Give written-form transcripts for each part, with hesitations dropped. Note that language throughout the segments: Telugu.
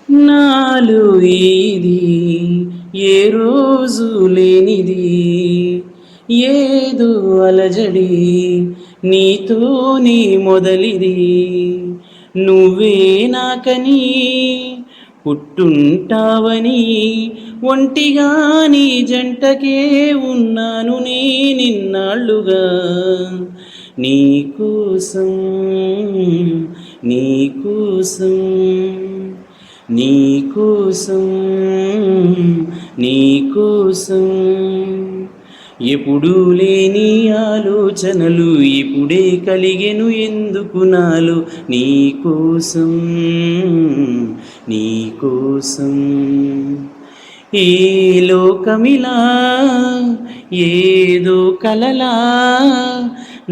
నాలో ఇది ఏ రోజు లేనిది, ఏదో అలజడి నీతోనే మొదలిది. నువ్వే నాకని పుట్టుంటావని, ఒంటిగా నీ జంటకే ఉన్నాను నిన్నాళ్ళుగా. నీకోసం నీకోసం నీకోసం నీకోసం ఎప్పుడూ లేని ఆలోచనలు ఇప్పుడే కలిగెను ఎందుకు నాలో. నీకోసం నీకోసం ఈ లోకమిలా ఏదో కలలా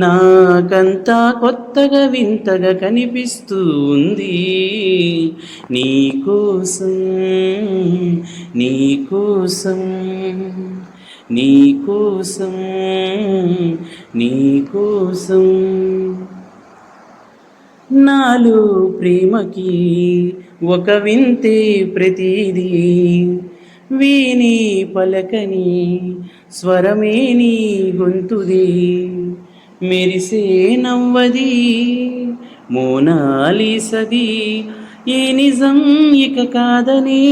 నాకంతా కొత్తగా వింతగా కనిపిస్తూ ఉంది. నీకోసం నీకోసం నీకోసం నీకోసం నాలో ప్రేమకి ఒక వింతే ప్రతిదీ, వీణి పలకని స్వరమే నీ గొంతుది, మెరిసే నవ్వది మోనాలిసది. ఏ నిజం ఇక కాదనే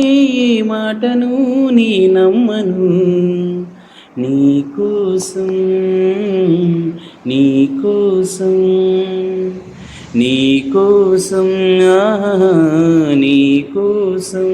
ఏ మాటను నీ నమ్మను. నీకోసం నీకోసం నీకోసం నీకోసం